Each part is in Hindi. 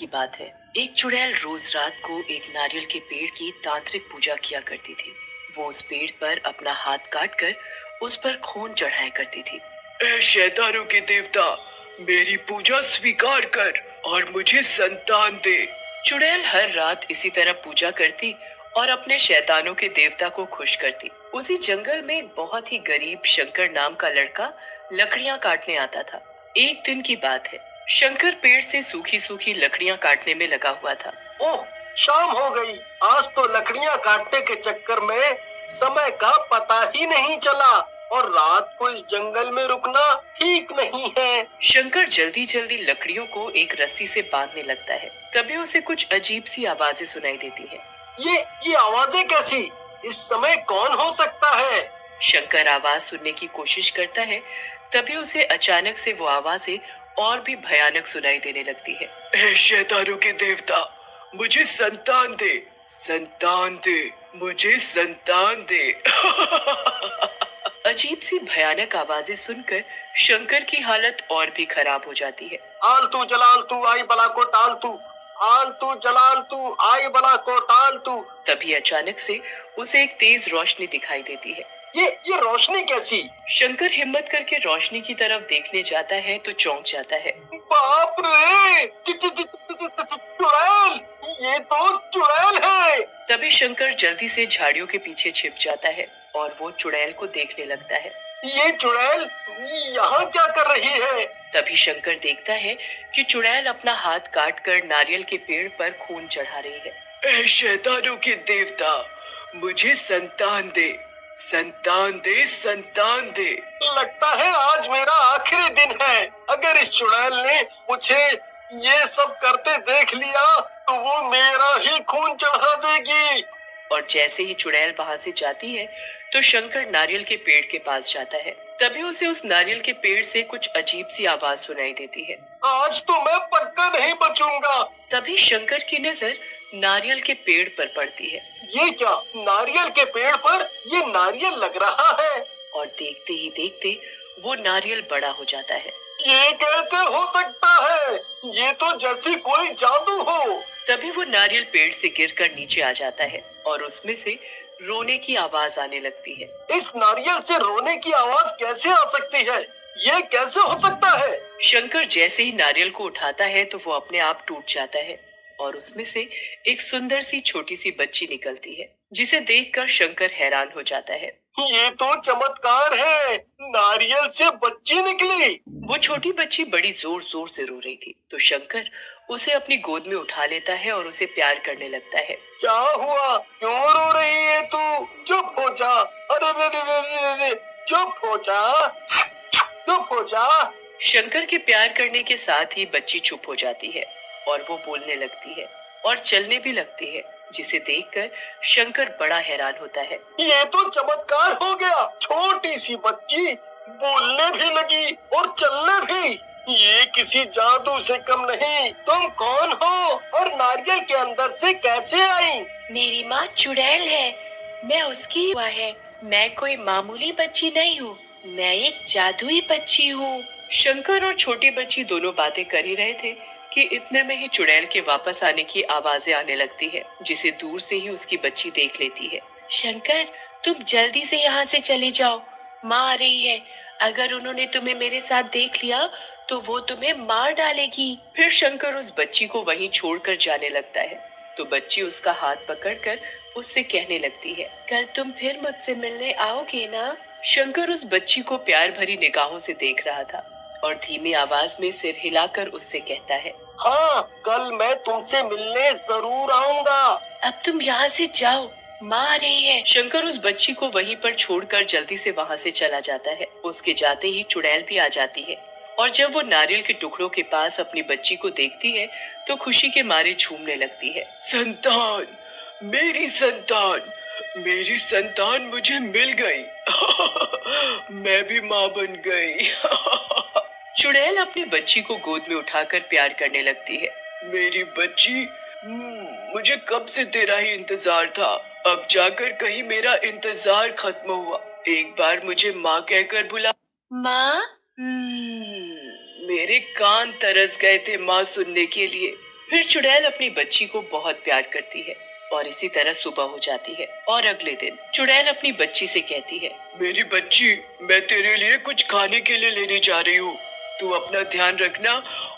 की बात है। एक चुड़ैल रोज रात को एक नारियल के पेड़ की तांत्रिक पूजा किया करती थी। वो उस पेड़ पर अपना हाथ काट कर उस पर खून चढ़ाया करती थी। ए शैतानों के देवता, मेरी पूजा स्वीकार कर और मुझे संतान दे। चुड़ैल हर रात इसी तरह पूजा करती और अपने शैतानों के देवता को खुश करती। उसी जंगल में एक बहुत ही गरीब शंकर नाम का लड़का लकड़ियां काटने आता था। एक दिन की बात है। शंकर पेड़ से सूखी सूखी लकड़ियां काटने में लगा हुआ था। ओह, शाम हो गई। आज तो लकड़ियां काटने के चक्कर में समय का पता ही नहीं चला और रात को इस जंगल में रुकना ठीक नहीं है। शंकर जल्दी जल्दी लकड़ियों को एक रस्सी से बांधने लगता है। तभी उसे कुछ अजीब सी आवाजें सुनाई देती है। ये आवाजें कैसी? इस समय कौन हो सकता है? शंकर आवाज सुनने की कोशिश करता है। तभी उसे अचानक से वो आवाजें और भी भयानक सुनाई देने लगती है। ए शैतानों के देवता, मुझे संतान दे, संतान दे, मुझे संतान दे। अजीब सी भयानक आवाजें सुनकर शंकर की हालत और भी खराब हो जाती है। आलतू जलाल तू आई बला को टाल तू, आलतू जलाल तू आई बला को टाल तू। तभी अचानक से उसे एक तेज रोशनी दिखाई देती है। ये रोशनी कैसी? शंकर हिम्मत करके रोशनी की तरफ देखने जाता है तो चौंक जाता है। बाप रे! चुड़ैल! ये तो चुड़ैल है। तभी शंकर जल्दी से झाड़ियों के पीछे छिप जाता है और वो चुड़ैल को देखने लगता है। ये चुड़ैल यहाँ क्या कर रही है? तभी शंकर देखता है कि चुड़ैल अपना हाथ काट कर नारियल के पेड़ पर खून चढ़ा रही है। ए शैतानों के देवता, मुझे संतान दे, संतान दे, संतान दे। लगता है आज मेरा आखिरी दिन है। अगर इस चुड़ैल ने मुझे ये सब करते देख लिया तो वो मेरा ही खून चढ़ा देगी। और जैसे ही चुड़ैल वहां से जाती है तो शंकर नारियल के पेड़ के पास जाता है। तभी उसे उस नारियल के पेड़ से कुछ अजीब सी आवाज सुनाई देती है। आज तो मैं पक्का नहीं बचूंगा। तभी शंकर की नजर नारियल के पेड़ पर पड़ती है। ये क्या? नारियल के पेड़ पर ये नारियल लग रहा है। और देखते ही देखते वो नारियल बड़ा हो जाता है। ये कैसे हो सकता है? ये तो जैसी कोई जादू हो। तभी वो नारियल पेड़ से गिरकर नीचे आ जाता है और उसमें से रोने की आवाज आने लगती है। इस नारियल से रोने की आवाज कैसे आ सकती है? ये कैसे हो सकता है? शंकर जैसे ही नारियल को उठाता है तो वो अपने आप टूट जाता है और उसमें से एक सुंदर सी छोटी सी बच्ची निकलती है, जिसे देखकर शंकर हैरान हो जाता है। ये तो चमत्कार है। नारियल से बच्ची निकली। वो छोटी बच्ची बड़ी जोर जोर से रो रही थी तो शंकर उसे अपनी गोद में उठा लेता है और उसे प्यार करने लगता है। क्या हुआ? क्यों रो रही है तू? चुप हो जा। अरे रे रे रे रे रे, चुप हो जा, चुप हो जा। शंकर के प्यार करने के साथ ही बच्ची चुप हो जाती है और वो बोलने लगती है और चलने भी लगती है, जिसे देखकर शंकर बड़ा हैरान होता है। ये तो चमत्कार हो गया। छोटी सी बच्ची बोलने भी लगी और चलने भी। ये किसी जादू से कम नहीं। तुम कौन हो और नारियल के अंदर से कैसे आई? मेरी माँ चुड़ैल है। मैं उसकी हुआ है। मैं कोई मामूली बच्ची नहीं हूँ। मैं एक जादुई बच्ची हूँ। शंकर और छोटी बच्ची दोनों बातें कर ही रहे थे कि इतने में ही चुड़ैल के वापस आने की आवाजें आने लगती है, जिसे दूर से ही उसकी बच्ची देख लेती है। शंकर, तुम जल्दी से यहाँ से चले जाओ। माँ आ रही है। अगर उन्होंने तुम्हें मेरे साथ देख लिया तो वो तुम्हें मार डालेगी। फिर शंकर उस बच्ची को वहीं छोड़कर जाने लगता है तो बच्ची उसका हाथ पकड़कर उससे कहने लगती है, कल तुम फिर मुझसे मिलने आओगे ना? शंकर उस बच्ची को प्यार भरी निगाहों से देख रहा था और धीमी आवाज में सिर हिलाकर उससे कहता है, हाँ, कल मैं तुमसे मिलने जरूर आऊंगा। अब तुम यहाँ से जाओ, माँ आ रही है। शंकर उस बच्ची को वहीं पर छोड़कर जल्दी से वहां से चला जाता है। उसके जाते ही चुड़ैल भी आ जाती है और जब वो नारियल के टुकड़ों के पास अपनी बच्ची को देखती है तो खुशी के मारे झूमने लगती है। संतान, मेरी संतान, मेरी संतान मुझे मिल गई। मैं भी माँ बन गई। चुड़ैल अपनी बच्ची को गोद में उठाकर प्यार करने लगती है। मेरी बच्ची, मुझे कब से तेरा ही इंतजार था। अब जाकर कहीं मेरा इंतजार खत्म हुआ। एक बार मुझे माँ कहकर बुला। माँ? मेरे कान तरस गए थे माँ सुनने के लिए। फिर चुड़ैल अपनी बच्ची को बहुत प्यार करती है और इसी तरह सुबह हो जाती है और अगले दिन चुड़ैल अपनी बच्ची से कहती है, मेरी बच्ची, मैं तेरे लिए कुछ खाने के लिए लेने जा रही हूँ। तू अपना ध्यान रखना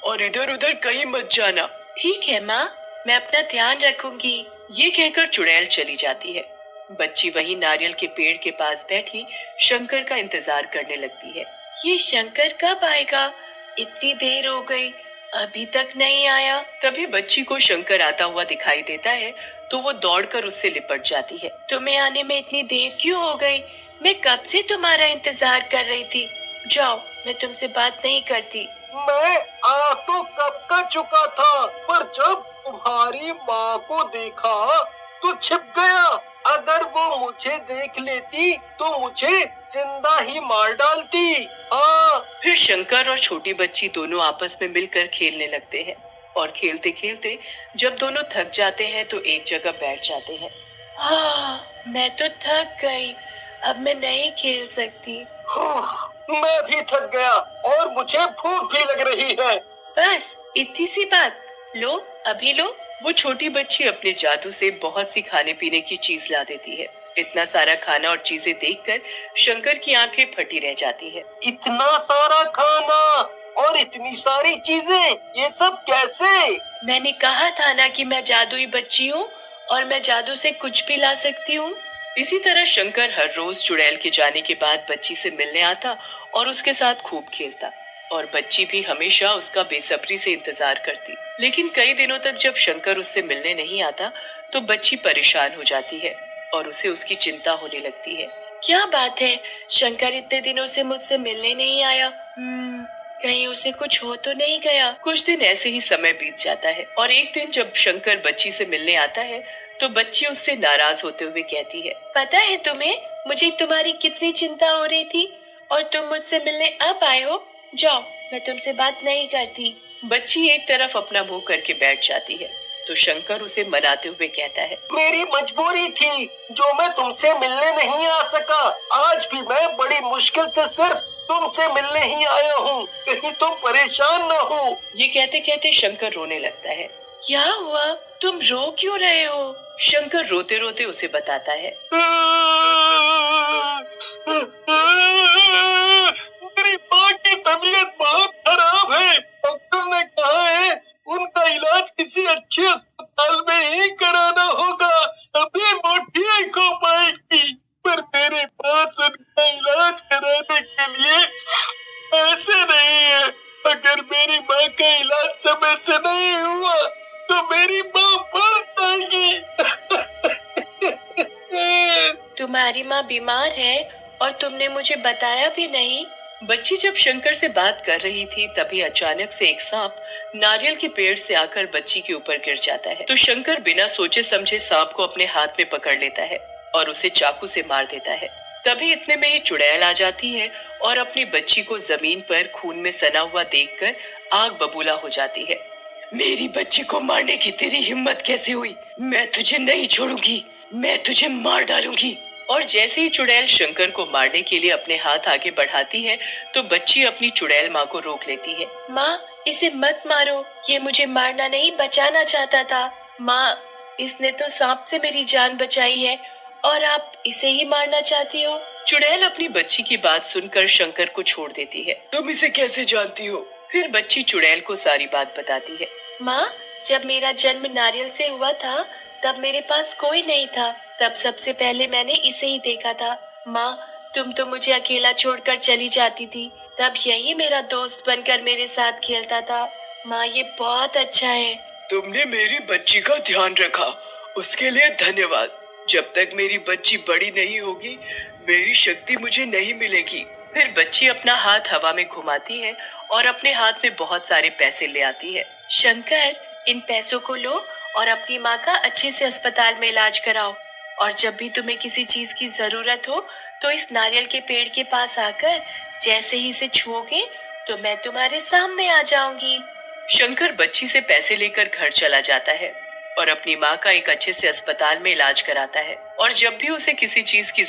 और इधर उधर कहीं मत जाना। ठीक है माँ, मैं अपना ध्यान रखूंगी। ये कहकर चुड़ैल चली जाती है। बच्ची वही नारियल के पेड़ के पास बैठी शंकर का इंतजार करने लगती है। ये शंकर कब आएगा? इतनी देर हो गई, अभी तक नहीं आया। तभी बच्ची को शंकर आता हुआ दिखाई देता है तो वो दौड़कर उससे लिपट जाती है। तुम्हें आने में इतनी देर क्यों हो गई? मैं कब से तुम्हारा इंतजार कर रही थी। जाओ, मैं तुमसे बात नहीं करती। मैं आ तो कब का चुका था, पर जब तुम्हारी माँ को देखा तो छिप गया। अगर वो मुझे देख लेती तो मुझे जिंदा ही मार डालती। हाँ। फिर शंकर और छोटी बच्ची दोनों आपस में मिलकर खेलने लगते हैं और खेलते खेलते जब दोनों थक जाते हैं तो एक जगह बैठ जाते हैं। हाँ, मैं तो थक गई, अब मैं नहीं खेल सकती। मैं भी थक गया और मुझे भूख भी लग रही है। बस इतनी सी बात, लो अभी लो। वो छोटी बच्ची अपने जादू से बहुत सी खाने पीने की चीज ला देती है। इतना सारा खाना और चीजें देखकर शंकर की आंखें फटी रह जाती है। इतना सारा खाना और इतनी सारी चीजें, ये सब कैसे? मैंने कहा था ना कि मैं जादुई बच्ची हूँ और मैं जादू से कुछ भी ला सकती हूँ। इसी तरह शंकर हर रोज चुड़ैल के जाने के बाद बच्ची से मिलने आता और उसके साथ खूब खेलता और बच्ची भी हमेशा उसका बेसब्री से इंतजार करती। लेकिन कई दिनों तक जब शंकर उससे मिलने नहीं आता तो बच्ची परेशान हो जाती है और उसे उसकी चिंता होने लगती है। क्या बात है, शंकर इतने दिनों से मुझसे मिलने नहीं आया। कहीं उसे कुछ हो तो नहीं गया। कुछ दिन ऐसे ही समय बीत जाता है और एक दिन जब शंकर बच्ची से मिलने आता है तो बच्ची उससे नाराज होते हुए कहती है, पता है तुम्हें मुझे तुम्हारी कितनी चिंता हो रही थी और तुम मुझसे मिलने अब आए हो। जाओ, मैं तुमसे बात नहीं करती। बच्ची एक तरफ अपना मुंह करके बैठ जाती है तो शंकर उसे मनाते हुए कहता है, मेरी मजबूरी थी जो मैं तुमसे मिलने नहीं आ सका। आज भी मैं बड़ी मुश्किल से सिर्फ तुमसे मिलने ही आया हूँ, कहीं तुम परेशान न हो। ये कहते कहते शंकर रोने लगता है। क्या हुआ? तुम रो क्यों रहे हो? शंकर रोते रोते उसे बताता है, मेरी माँ की तबीयत बहुत खराब है। डॉक्टर ने कहा है उनका इलाज किसी अच्छे अस्पताल में ही कराना होगा, तभी वो ठीक हो पाएगी। पर मेरे पास उनका इलाज कराने के लिए पैसे नहीं है। अगर मेरी माँ का इलाज समय से नहीं हुआ तो मेरी माँ मर जाएगी। तुम्हारी माँ बीमार है और तुमने मुझे बताया भी नहीं। बच्ची जब शंकर से बात कर रही थी तभी अचानक से एक सांप नारियल के पेड़ से आकर बच्ची के ऊपर गिर जाता है तो शंकर बिना सोचे समझे सांप को अपने हाथ में पकड़ लेता है और उसे चाकू से मार देता है। तभी इतने में ही चुड़ैल आ जाती है और अपनी बच्ची को जमीन पर खून में सना हुआ देखकर आग बबूला हो जाती है। मेरी बच्ची को मारने की तेरी हिम्मत कैसे हुई? मैं तुझे नहीं छोड़ूंगी, मैं तुझे मार डालूंगी। और जैसे ही चुड़ैल शंकर को मारने के लिए अपने हाथ आगे बढ़ाती है तो बच्ची अपनी चुड़ैल माँ को रोक लेती है। माँ, इसे मत मारो, ये मुझे मारना नहीं बचाना चाहता था। माँ, इसने तो सांप से मेरी जान बचाई है और आप इसे ही मारना चाहती हो। चुड़ैल अपनी बच्ची की बात सुनकर शंकर को छोड़ देती है। तुम इसे कैसे जानती हो? फिर बच्ची चुड़ैल को सारी बात बताती है। माँ, जब मेरा जन्म नारियल से हुआ था तब मेरे पास कोई नहीं था, तब सबसे पहले मैंने इसे ही देखा था। माँ, तुम तो मुझे अकेला छोड़कर चली जाती थी, तब यही मेरा दोस्त बनकर मेरे साथ खेलता था। माँ, ये बहुत अच्छा है। तुमने मेरी बच्ची का ध्यान रखा, उसके लिए धन्यवाद। जब तक मेरी बच्ची बड़ी नहीं होगी मेरी शक्ति मुझे नहीं मिलेगी। फिर बच्ची अपना हाथ हवा में घुमाती है और अपने हाथ में बहुत सारे पैसे ले आती है। शंकर, इन पैसों को लो और अपनी माँ का अच्छे से अस्पताल में इलाज कराओ और जब भी तुम्हें किसी चीज की जरूरत हो तो इस नारियल के पेड़ के पास आकर जैसे ही इसे छुओगे तो मैं तुम्हारे सामने आ जाऊंगी। शंकर बच्ची से पैसे लेकर घर चला जाता है और अपनी माँ का एक अच्छे से अस्पताल में इलाज कराता है और जब भी उसे किसी चीज की